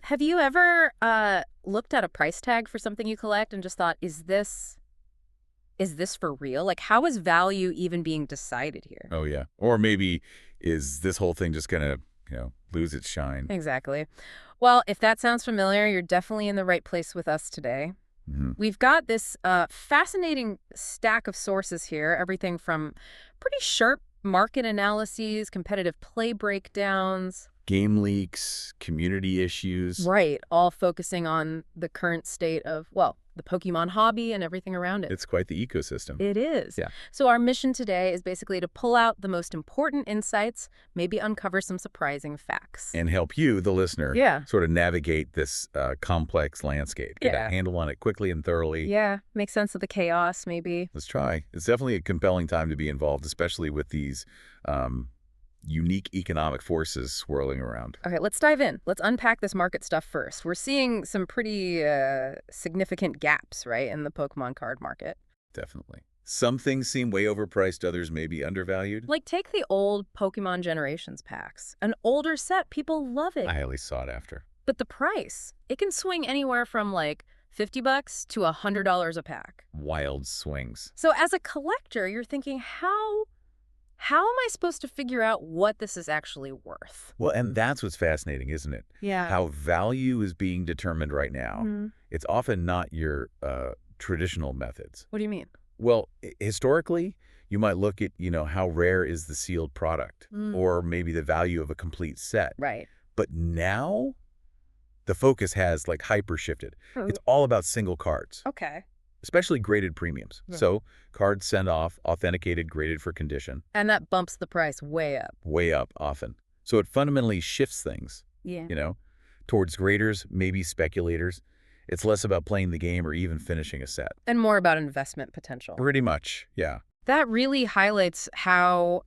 Have you ever looked at a price tag for something you collect and just thought, is this for real? Like, how is value even being decided here? Oh, yeah. Or maybe is this whole thing just going to, lose its shine? Exactly. Well, if that sounds familiar, you're definitely in the right place with us today. Hmm. We've got this fascinating stack of sources here, everything from pretty sharp market analyses, competitive play breakdowns. Game leaks, community issues. Right, all focusing on the current state of, well, the Pokemon hobby and everything around it. It's quite the ecosystem. It is. Yeah. So our mission today is basically to pull out the most important insights, maybe uncover some surprising facts. And help you, the listener, Yeah. sort of navigate this complex landscape. Get Yeah. a handle on it quickly and thoroughly. Yeah, make sense of the chaos, maybe. Let's try. It's definitely a compelling time to be involved, especially with these unique economic forces swirling around. Okay, let's dive in. Let's unpack this market stuff first. We're seeing some pretty significant gaps, right, in the Pokemon card market. Definitely. Some things seem way overpriced, others may be undervalued. Like, take the old Pokemon Generations packs. An older set, people love it. Highly sought after. But the price, it can swing anywhere from like $50 to $100 a pack. Wild swings. So as a collector, you're thinking, how am I supposed to figure out what this is actually worth? Well, and that's what's fascinating, isn't it? Yeah. How value is being determined right now. It's often not your traditional methods. What do you mean? Well, historically, you might look at, how rare is the sealed product, or maybe the value of a complete set. Right. But now, the focus has like hyper shifted. It's all about single cards, Okay. especially graded premiums. Yeah. So cards sent off, authenticated, graded for condition, And that bumps the price way up. way up often. So it fundamentally shifts things, Yeah. towards graders, maybe speculators. It's less about playing the game or even finishing a set. And more about investment potential. Pretty much, yeah. That really highlights how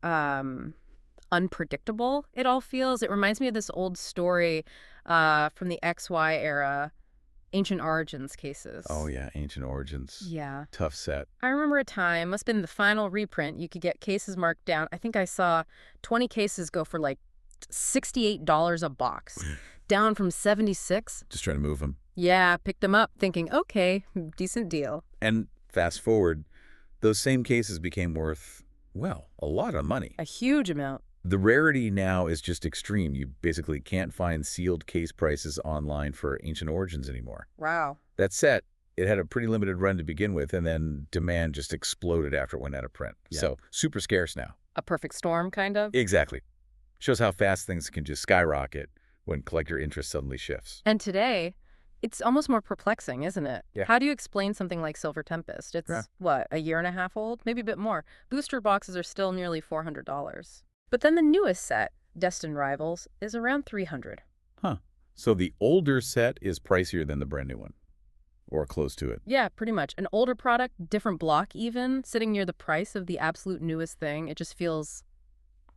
unpredictable it all feels. It reminds me of this old story from the XY era, Ancient Origins cases. Oh, yeah, Ancient Origins. Yeah. Tough set. I remember a time, must have been the final reprint, you could get cases marked down. I think I saw 20 cases go for like $68 a box, down from 76. Just trying to move them. Yeah, picked them up thinking, okay, decent deal. And fast forward, those same cases became worth, well, a lot of money. A huge amount. The rarity now is just extreme. You basically can't find sealed case prices online for Ancient Origins anymore. Wow. That set, it had a pretty limited run to begin with, and then demand just exploded after it went out of print. Yeah. So super scarce now. A perfect storm, kind of? Exactly. Shows how fast things can just skyrocket when collector interest suddenly shifts. And today, it's almost more perplexing, isn't it? Yeah. How do you explain something like Silver Tempest? It's, Yeah. what, a year and a half old? Maybe a bit more. Booster boxes are still nearly $400. But then the newest set, Destined Rivals, is around $300. Huh. So the older set is pricier than the brand new one, or close to it. Yeah, pretty much. An older product, different block even, sitting near the price of the absolute newest thing. It just feels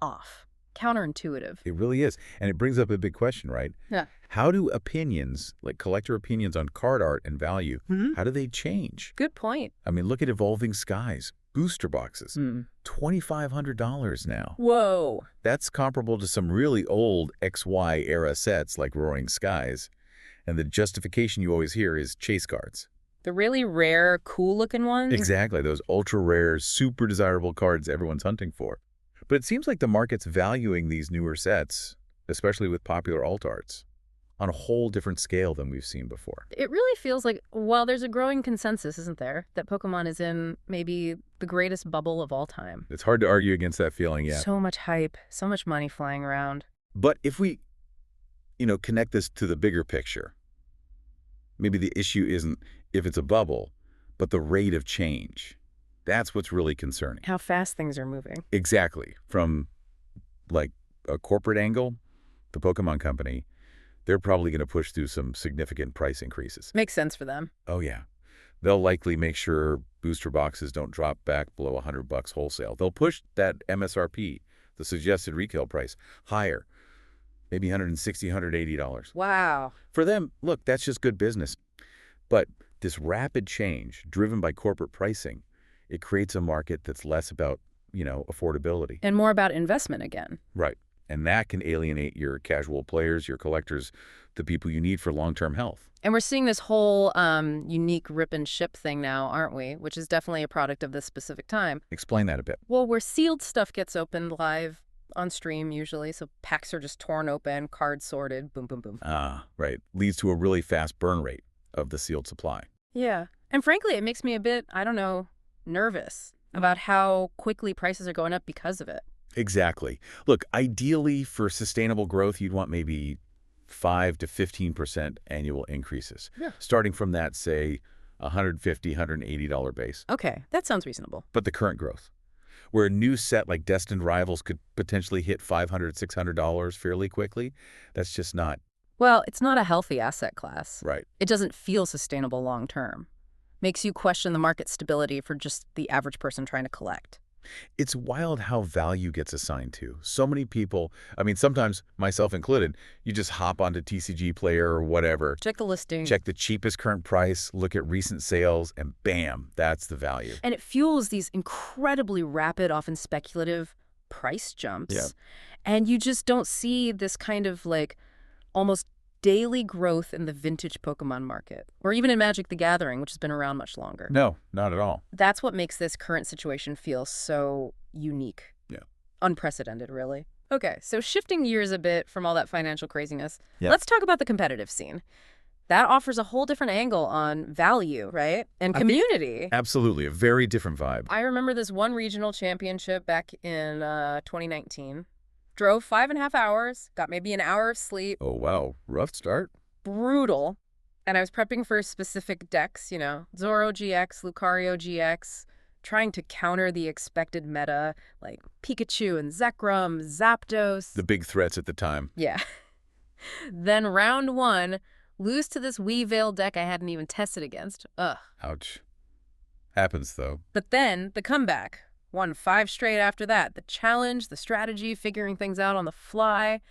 off. Counterintuitive. It really is. And it brings up a big question, right? Yeah. How do opinions, like collector opinions on card art and value, how do they change? Good point. I mean, look at Evolving Skies, booster boxes, $2,500 now. Whoa. That's comparable to some really old XY era sets like Roaring Skies. And the justification you always hear is chase cards. The really rare, cool-looking ones? Exactly, those ultra-rare, super desirable cards everyone's hunting for. But it seems like the market's valuing these newer sets, especially with popular alt arts, on a whole different scale than we've seen before. It really feels like, well, there's a growing consensus, isn't there, that Pokemon is in maybe the greatest bubble of all time. It's hard to argue against that feeling yet. So much hype, so much money flying around. But if we, connect this to the bigger picture, maybe the issue isn't if it's a bubble, but the rate of change. That's what's really concerning. How fast things are moving. Exactly. From, like, a corporate angle, the Pokemon Company, they're probably going to push through some significant price increases. Makes sense for them. Oh, yeah. They'll likely make sure booster boxes don't drop back below $100 wholesale. They'll push that MSRP, the suggested retail price, higher, maybe $160, $180. Wow. For them, look, that's just good business. But this rapid change, driven by corporate pricing, it creates a market that's less about, affordability. And more about investment again. Right. And that can alienate your casual players, your collectors, the people you need for long-term health. And we're seeing this whole unique rip and ship thing now, aren't we? Which is definitely a product of this specific time. Explain that a bit. Well, where sealed stuff gets opened live on stream usually, so packs are just torn open, cards sorted, boom, boom, boom. Ah, right. Leads to a really fast burn rate of the sealed supply. Yeah. And frankly, it makes me a bit, I don't know, nervous about how quickly prices are going up because of it. Exactly. Look, ideally for sustainable growth, you'd want maybe 5 to 15% annual increases. Yeah. Starting from that, say, $150, $180 base. Okay, that sounds reasonable. But the current growth, where a new set like Destined Rivals could potentially hit $500, $600 fairly quickly, that's just not Well, it's not a healthy asset class. right. It doesn't feel sustainable long term. Makes you question the market stability for just the average person trying to collect. It's wild how value gets assigned to. So many people, I mean, sometimes myself included, you just hop onto TCG Player or whatever, Check the listing. check the cheapest current price, look at recent sales, and bam, that's the value. And it fuels these incredibly rapid, often speculative price jumps. Yeah. And you just don't see this kind of like almost daily growth in the vintage Pokemon market, or even in Magic the Gathering, which has been around much longer. No, not at all. That's what makes this current situation feel so unique. Yeah. Unprecedented, really. Okay, so shifting gears a bit from all that financial craziness, Yeah. let's talk about the competitive scene. That offers a whole different angle on value, right? And I think- community. Absolutely, a very different vibe. I remember this one regional championship back in 2019. Drove 5.5 hours, got maybe an hour of sleep. Oh, wow. Rough start. Brutal. And I was prepping for specific decks, Zoro GX, Lucario GX, trying to counter the expected meta, like Pikachu and Zekrom, Zapdos. The big threats at the time. Yeah. Then round one, lose to this Weavile deck I hadn't even tested against. Ugh. Ouch. Happens, though. But then, the comeback. Won 5 straight after that. The challenge, the strategy, figuring things out on the fly.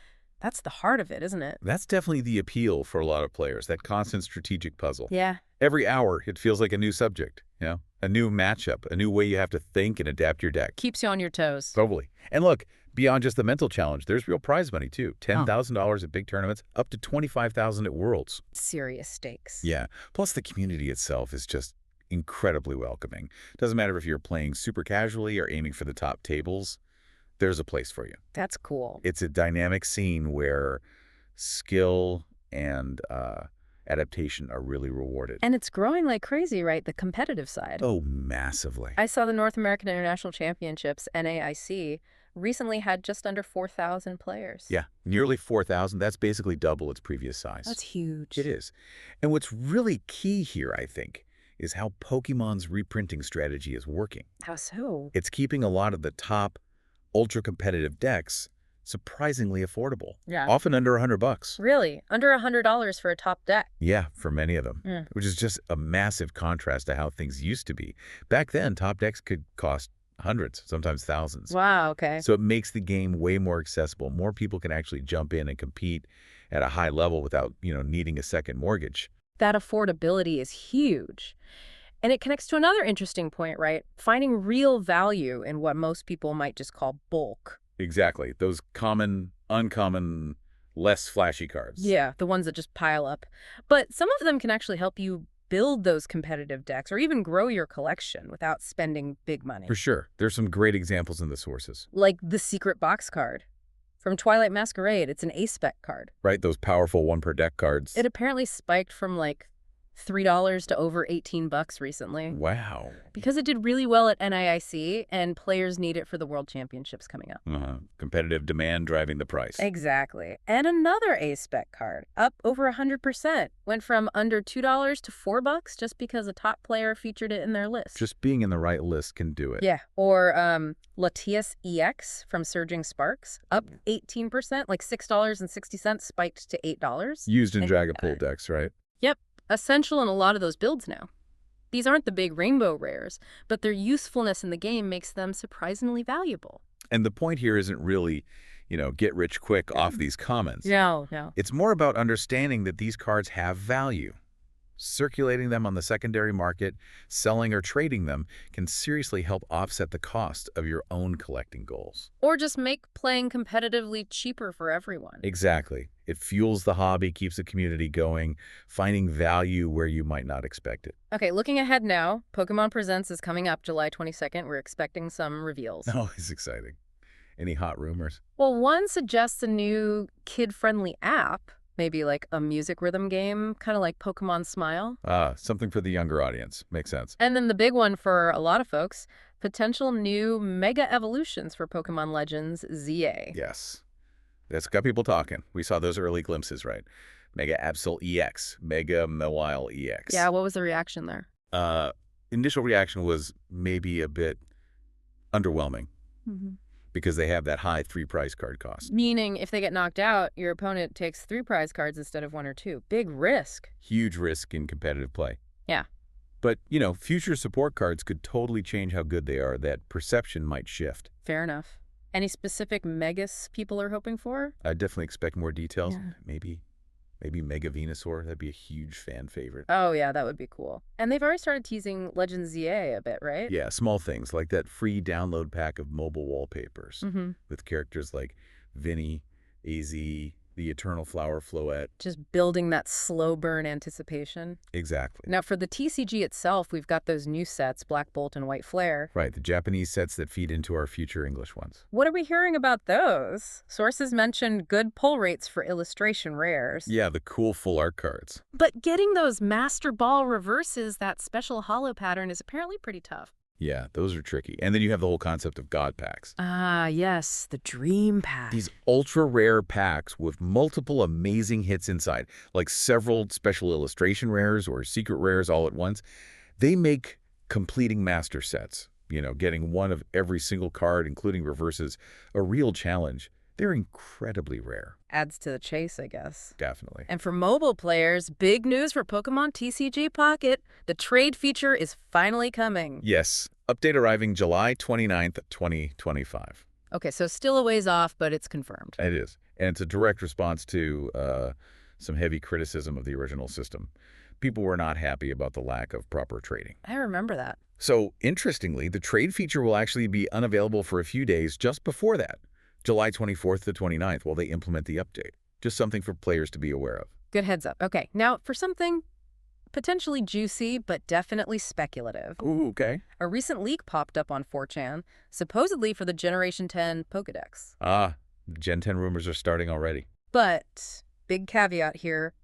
That's the heart of it, isn't it? That's definitely the appeal for a lot of players, that constant strategic puzzle. Yeah. Every hour, it feels like a new subject, a new matchup, a new way you have to think and adapt your deck. Keeps you on your toes. Totally. And look, beyond just the mental challenge, there's real prize money, too. $10,000 at big tournaments, up to $25,000 at Worlds. Serious stakes. Yeah. Plus, the community itself is just incredibly welcoming. Doesn't matter if you're playing super casually or aiming for the top tables, there's a place for you. That's cool. It's a dynamic scene where skill and adaptation are really rewarded. And it's growing like crazy, right? The competitive side. Oh, massively. I saw the North American International Championships, NAIC, recently had just under 4,000 players. Yeah, nearly 4,000. That's basically double its previous size. That's huge. It is. And what's really key here, I think, is how Pokemon's reprinting strategy is working. How so? It's keeping a lot of the top ultra-competitive decks surprisingly affordable. Yeah. Often under $100. Really? Under $100 for a top deck? Yeah, for many of them, Mm. which is just a massive contrast to how things used to be. Back then, top decks could cost hundreds, sometimes thousands. Wow, okay. So it makes the game way more accessible. More people can actually jump in and compete at a high level without, needing a second mortgage. That affordability is huge. And it connects to another interesting point, right? Finding real value in what most people might just call bulk. Exactly. Those common, uncommon, less flashy cards. Yeah, the ones that just pile up. But some of them can actually help you build those competitive decks or even grow your collection without spending big money. For sure. There's some great examples in the sources. Like the secret box card. From Twilight Masquerade, it's an A-Spec card. Right? Those powerful one per deck cards. It apparently spiked from like $3 to over $18 recently. Wow. Because it did really well at NIIC, and players need it for the World Championships coming up. Competitive demand driving the price. Exactly. And another A-Spec card, up over 100%. Went from under $2 to $4 just because a top player featured it in their list. Just being in the right list can do it. Yeah. Or Latias EX from Surging Sparks, up 18%, like $6.60 spiked to $8. Used in And- Dragapult decks, right? Yep. Essential in a lot of those builds now. These aren't the big rainbow rares, but their usefulness in the game makes them surprisingly valuable. And the point here isn't really, get rich quick off these commons. No. It's more about understanding that these cards have value. Circulating them on the secondary market, selling or trading them can seriously help offset the cost of your own collecting goals. Or just make playing competitively cheaper for everyone. Exactly. It fuels the hobby, keeps the community going, finding value where you might not expect it. Okay, looking ahead now, Pokemon Presents is coming up July 22nd. We're expecting some reveals. Always exciting. Any hot rumors? Well, one suggests a new kid-friendly app, maybe like a music rhythm game, kind of like Pokemon Smile. Something for the younger audience. Makes sense. And then the big one for a lot of folks, potential new mega evolutions for Pokemon Legends ZA. Yes. That's got people talking. We saw those early glimpses, right? Mega Absol EX, Mega Mawile EX. Yeah, what was the reaction there? Initial reaction was maybe a bit underwhelming because they have that high 3 prize card cost. Meaning, if they get knocked out, your opponent takes 3 prize cards instead of 1 or 2. Big risk. Huge risk in competitive play. Yeah. But, future support cards could totally change how good they are. That perception might shift. Fair enough. Any specific megas people are hoping for? I definitely expect more details. Yeah. Maybe Mega Venusaur. That'd be a huge fan favorite. Oh, yeah, that would be cool. And they've already started teasing Legends ZA a bit, right? Yeah, small things like that free download pack of mobile wallpapers with characters like Vinny, AZ, the Eternal Flower Floette. Just building that slow burn anticipation. Exactly. Now, for the TCG itself, we've got those new sets, Black Bolt and White Flare. Right, the Japanese sets that feed into our future English ones. What are we hearing about those? Sources mentioned good pull rates for illustration rares. Yeah, the cool full art cards. But getting those Master Ball reverses, that special holo pattern, is apparently pretty tough. Yeah, those are tricky. And then you have the whole concept of God packs. Ah, yes, the Dream Pack. These ultra-rare packs with multiple amazing hits inside, like several special illustration rares or secret rares all at once. They make completing master sets, getting one of every single card, including reverses, a real challenge. They're incredibly rare. Adds to the chase, I guess. Definitely. And for mobile players, big news for Pokemon TCG Pocket. The trade feature is finally coming. Yes. Update arriving July 29th, 2025. Okay, so still a ways off, but it's confirmed. It is. And it's a direct response to some heavy criticism of the original system. People were not happy about the lack of proper trading. I remember that. So, interestingly, the trade feature will actually be unavailable for a few days just before that. July 24th to 29th while they implement the update. Just something for players to be aware of. Good heads up. Okay, now for something potentially juicy, but definitely speculative. Ooh, okay. A recent leak popped up on 4chan, supposedly for the Generation 10 Pokedex. Gen 10 rumors are starting already. But, big caveat here,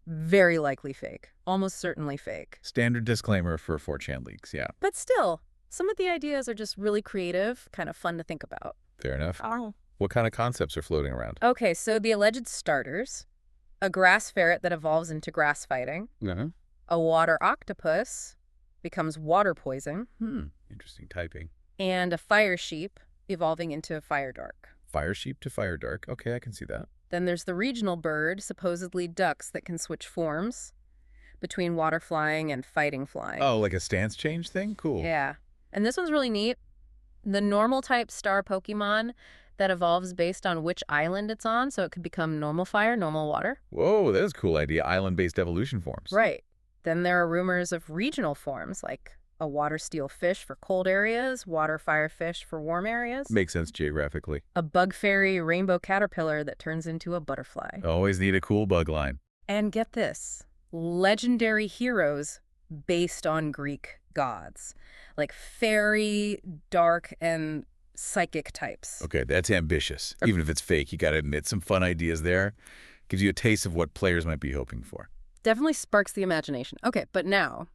very likely fake. Almost certainly fake. Standard disclaimer for 4chan leaks, yeah. But still, some of the ideas are just really creative, kind of fun to think about. Fair enough. Oh. What kind of concepts are floating around? Okay, so the alleged starters: a grass ferret that evolves into grass fighting, a water octopus becomes water poison, Interesting typing. and a fire sheep evolving into a fire dark. Fire sheep to fire dark. Okay, I can see that. Then there's the regional bird, supposedly ducks that can switch forms between water flying and fighting flying. Oh, like a stance change thing? Cool. Yeah. And this one's really neat. The normal type star Pokemon that evolves based on which island it's on, so it could become normal fire, normal water. Whoa, that is a cool idea. Island-based evolution forms. Right. Then there are rumors of regional forms, like a water steel fish for cold areas, water fire fish for warm areas. Makes sense geographically. A bug fairy rainbow caterpillar that turns into a butterfly. Always need a cool bug line. And get this, legendary heroes based on Greek gods, like fairy, dark, and psychic types. Okay, that's ambitious. Even if it's fake, you got to admit some fun ideas there. Gives you a taste of what players might be hoping for. Definitely sparks the imagination. Okay, but now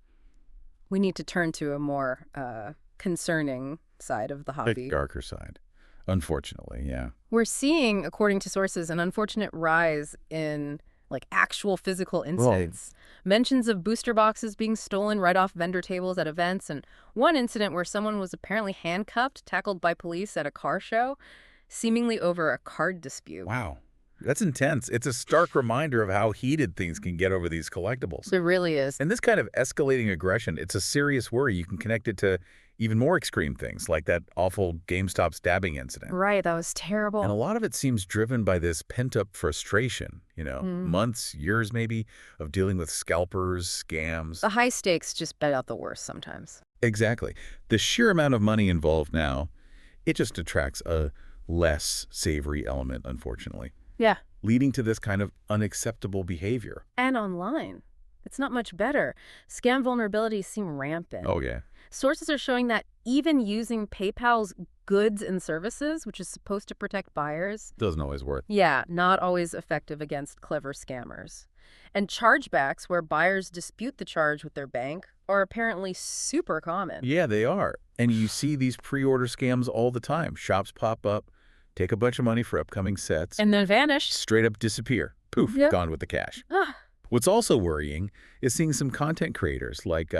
we need to turn to a more concerning side of the hobby. The darker side. Unfortunately, yeah. We're seeing, according to sources, an unfortunate rise in actual physical incidents. Mentions of booster boxes being stolen right off vendor tables at events, and one incident where someone was apparently handcuffed, tackled by police at a car show, seemingly over a card dispute. Wow. That's intense. It's a stark reminder of how heated things can get over these collectibles. It really is. And this kind of escalating aggression, it's a serious worry. You can connect it to even more extreme things, like that awful GameStop stabbing incident. Right, that was And a terrible. lot of it seems driven by this pent-up frustration, Mm. months, years maybe, of dealing with scalpers, scams. The high stakes just bet out the worst sometimes. Exactly. The sheer amount of money involved now, it just attracts a less savory element, unfortunately, Yeah. leading to this kind of unacceptable behavior. And online. It's not much better. Scam vulnerabilities seem rampant. Oh, yeah. Sources are showing that even using PayPal's goods and services, which is supposed to protect buyers, Doesn't always work. yeah, not always effective against clever scammers. And chargebacks, where buyers dispute the charge with their bank, are apparently super common. Yeah, they are. And you see these pre-order scams all the time. Shops pop up, take a bunch of money for upcoming sets, And then vanish. straight up disappear. Poof, Yep. gone with the cash. Ah, What's also worrying is seeing some content creators like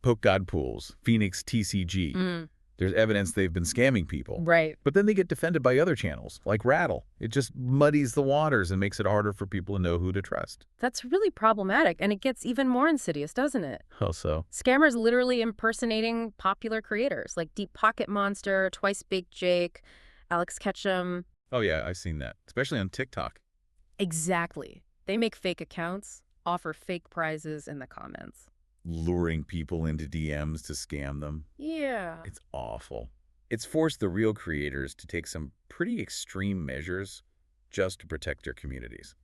Poke God Pools, Phoenix TCG. There's evidence they've been scamming people. right. But then they get defended by other channels, like Rattle. It just muddies the waters and makes it harder for people to know who to trust. That's really problematic, and it gets even more insidious, doesn't it? How so? Scammers literally impersonating popular creators like Deep Pocket Monster, Twice Baked Jake, Alex Ketchum. Oh, yeah, I've seen that, especially on TikTok. Exactly. They make fake accounts, offer fake prizes in the comments. Luring people into DMs to scam them. Yeah. It's awful. It's forced the real creators to take some pretty extreme measures just to protect their communities.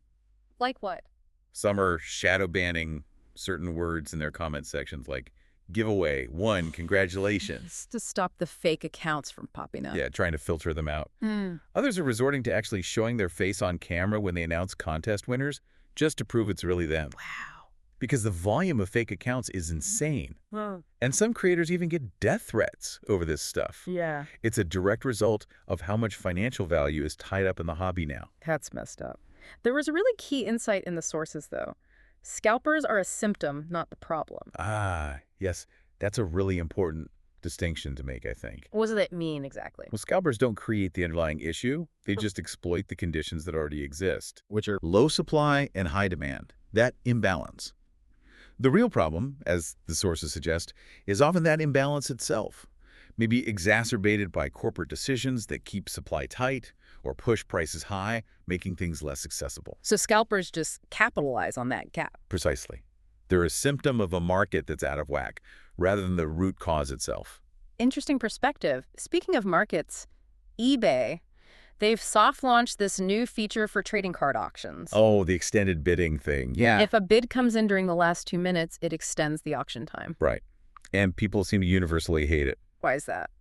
Like what? Some are shadow banning certain words in their comment sections like giveaway, won, congratulations. Just to stop the fake accounts from popping up. Yeah, trying to filter them out. Mm. Others are resorting to actually showing their face on camera when they announce contest winners just to prove it's really them. Wow. Because the volume of fake accounts is insane. Well, And some creators even get death threats over this stuff. yeah. It's a direct result of how much financial value is tied up in the hobby now. That's messed up. There was a really key insight in the sources, though. Scalpers are a symptom, not the problem. Ah, yes, that's a really important distinction to make, I think. What does that mean exactly? Well, scalpers don't create the underlying issue. They just exploit the conditions that already exist, which are low supply and high demand. That imbalance. The real problem, as the sources suggest, is often that imbalance itself, maybe exacerbated by corporate decisions that keep supply tight or push prices high, making things less accessible. So scalpers just capitalize on that gap. Precisely. They're a symptom of a market that's out of whack, rather than the root cause itself. Interesting perspective. Speaking of markets, eBay, they've soft-launched this new feature for trading card auctions. Oh, the extended bidding thing. Yeah. If a bid comes in during the last 2 minutes, it extends the auction time. Right. And people seem to universally hate it. Why is that?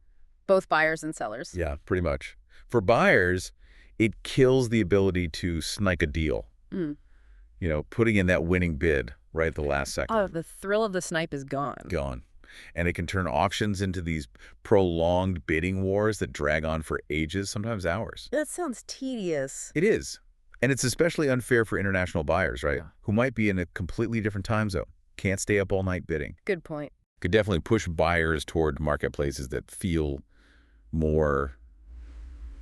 Both buyers and sellers. Yeah, pretty much. For buyers, it kills the ability to snike a deal. Mm. Putting in that winning bid right at the last second. Oh, the thrill of the snipe is gone. Gone. And it can turn auctions into these prolonged bidding wars that drag on for ages, sometimes hours. That sounds tedious. It is. And it's especially unfair for international buyers, right? Yeah. Who might be in a completely different time zone. Can't stay up all night bidding. Good point. Could definitely push buyers toward marketplaces that feel more,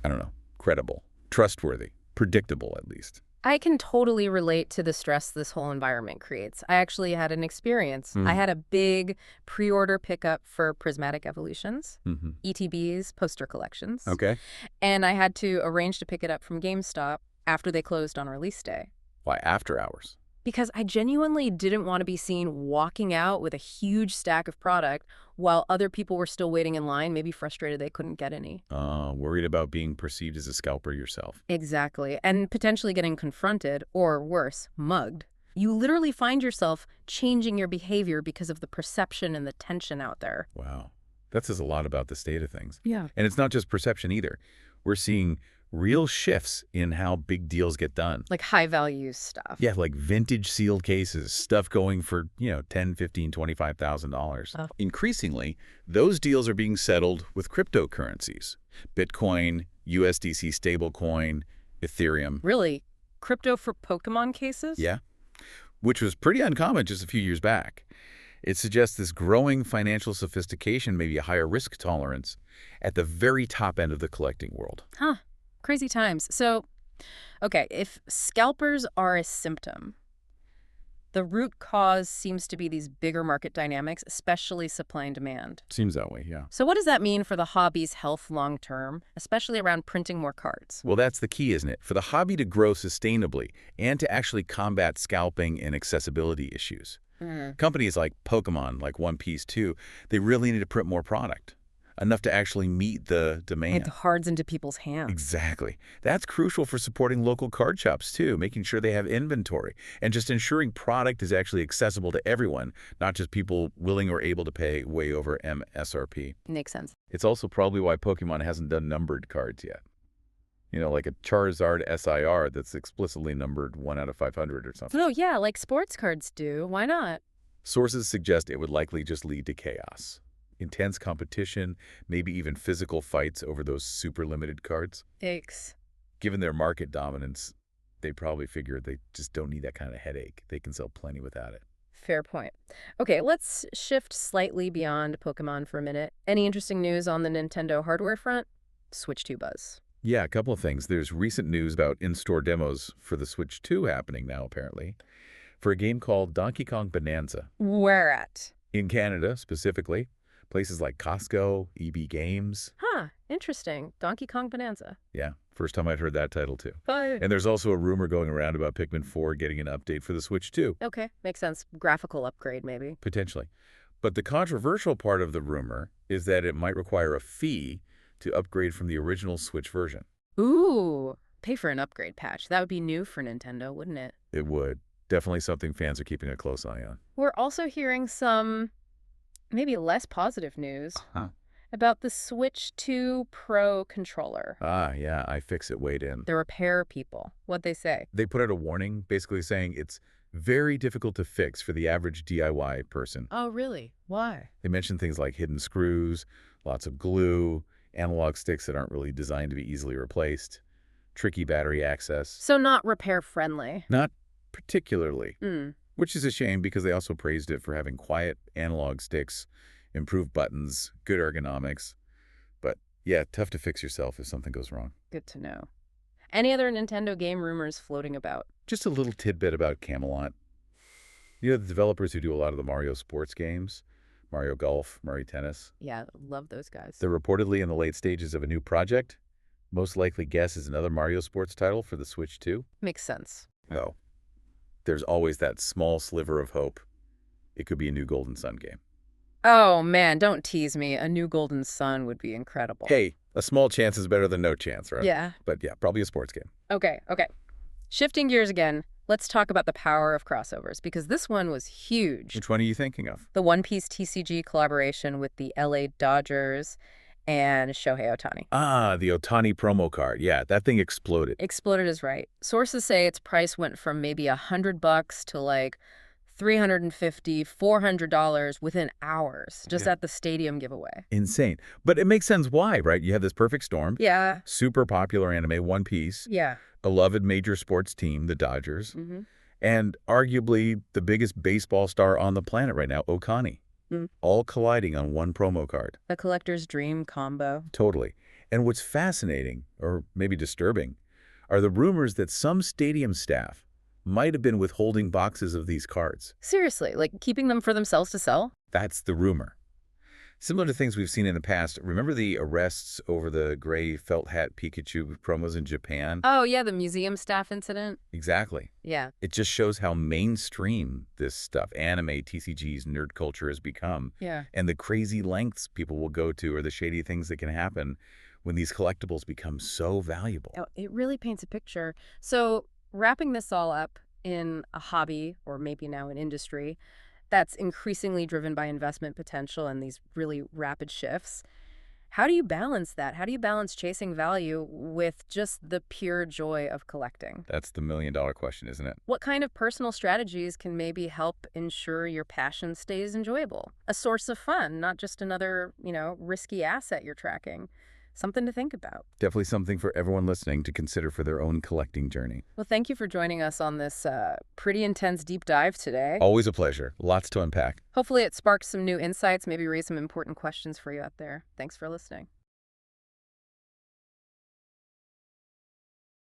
I don't know, credible, trustworthy, predictable at least. I can totally relate to the stress this whole environment creates. I actually had an experience. I had a big pre-order pickup for Prismatic Evolutions, ETB's poster collections. Okay. And I had to arrange to pick it up from GameStop after they closed on release day. Why after hours? Because I genuinely didn't want to be seen walking out with a huge stack of product while other people were still waiting in line, maybe frustrated they couldn't get any. Worried about being perceived as a scalper yourself. Exactly. And potentially getting confronted, or worse, mugged. You literally find yourself changing your behavior because of the perception and the tension out there. Wow. That says a lot about the state of things. Yeah. And it's not just perception either. We're seeing real shifts in how big deals get done. Like high-value stuff. Yeah, like vintage sealed cases, stuff going for, $10, $15, $25,000. Increasingly, those deals are being settled with cryptocurrencies. Bitcoin, USDC stablecoin, Ethereum. Really? Crypto for Pokémon cases? Yeah, which was pretty uncommon just a few years back. It suggests this growing financial sophistication, maybe a higher risk tolerance, at the very top end of the collecting world. Huh. Crazy times. So Okay, if scalpers are a symptom, the root cause seems to be these bigger market dynamics, especially supply and demand. Seems that way, yeah. So what does that mean for the hobby's health long term, especially around printing more cards? Well, that's the key, isn't it? For the hobby to grow sustainably and to actually combat scalping and accessibility issues. Companies like Pokémon, like One Piece too, they really need to print more product, enough to actually meet the Get the demand. cards into people's hands. Exactly. That's crucial for supporting local card shops too, making sure they have inventory and just ensuring product is actually accessible to everyone, not just people willing or able to pay way over MSRP. Makes sense. It's also probably why Pokemon hasn't done numbered cards yet. You know, like a Charizard SIR that's explicitly numbered 1 out of 500 or something. Oh, yeah, like sports cards do. Why not? Sources suggest it would likely just lead to chaos. Intense competition, maybe even physical fights over those super limited cards. Yikes. Given their market dominance, they probably figure they just don't need that kind of headache. They can sell plenty without it. Fair point. Okay, let's shift slightly beyond Pokemon for a minute. Any interesting news on the Nintendo hardware front? Switch 2 buzz. Yeah, a couple of things. There's recent news about in-store demos for the Switch 2 happening now, apparently, for a game called Donkey Kong Bonanza. Where at? In Canada, specifically, places like Costco, EB Games. Huh, interesting. Donkey Kong Bonanza. Yeah, first time I'd heard that title, too. But And there's also a rumor going around about Pikmin 4 getting an update for the Switch 2, okay, makes sense. Graphical upgrade, maybe. potentially. But the controversial part of the rumor is that it might require a fee to upgrade from the original Switch version. Ooh, pay for an upgrade patch. That would be new for Nintendo, wouldn't it? It would. Definitely something fans are keeping a close eye on. We're also hearing some maybe less positive news Huh. about the Switch 2 Pro controller. Ah, yeah, iFixit weighed in. The repair people, what'd they say? They put out a warning basically saying it's very difficult to fix for the average DIY person. Oh, really? Why? They mentioned things like hidden screws, lots of glue, analog sticks that aren't really designed to be easily replaced, tricky battery access. So not repair friendly. Not particularly, Hmm. which is a shame because they also praised it for having quiet analog sticks, improved buttons, good ergonomics. But yeah, tough to fix yourself if something goes wrong. Good to know. Any other Nintendo game rumors floating about? Just a little tidbit about Camelot. You know, the developers who do a lot of the Mario sports games, Mario Golf, Mario Tennis, Yeah, love those guys. they're reportedly in the late stages of a new project. Most likely guess is another Mario sports title for the Switch 2. Makes sense. Oh, there's always that small sliver of hope. It could be a new Golden Sun game. Oh, man, don't tease me. A new Golden Sun would be incredible. Hey, a small chance is better than no chance, right? Yeah. But yeah, probably a sports game. Okay. Shifting gears again, let's talk about the power of crossovers, because this one was huge. Which one are you thinking of? The One Piece TCG collaboration with the LA Dodgers and Shohei Ohtani. Ah, the Ohtani promo card. Yeah, that thing exploded. Exploded is right. Sources say its price went from maybe $100 to like $350, $400 within hours, just Yeah. at the stadium giveaway. Insane. But it makes sense why, right? You have this perfect storm. Yeah. Super popular anime, One Piece, Yeah. beloved major sports team, the Dodgers, Mm-hmm. and arguably the biggest baseball star on the planet right now, Ohtani. All colliding on one promo card. A collector's dream combo. Totally. And what's fascinating, or maybe disturbing, are the rumors that some stadium staff might have been withholding boxes of these cards. Seriously, like keeping them for themselves to sell? That's the rumor. Similar to things we've seen in the past, remember the arrests over the gray felt hat Pikachu promos in Japan? Oh, yeah, the museum staff incident. Exactly. Yeah. It just shows how mainstream this stuff, anime, TCGs, nerd culture has become, Yeah. and the crazy lengths people will go to or the shady things that can happen when these collectibles become so valuable. Oh, it really paints a picture. So, wrapping this all up in a hobby, or maybe now an industry, that's increasingly driven by investment potential and these really rapid shifts. How do you balance that? How do you balance chasing value with just the pure joy of collecting? That's the million-dollar question, isn't it? What kind of personal strategies can maybe help ensure your passion stays enjoyable? A source of fun, not just another, risky asset you're tracking. Something to think about. Definitely something for everyone listening to consider for their own collecting journey. Well, thank you for joining us on this pretty intense deep dive today. Always a pleasure. Lots to unpack. Hopefully it sparks some new insights, maybe raise some important questions for you out there. Thanks for listening.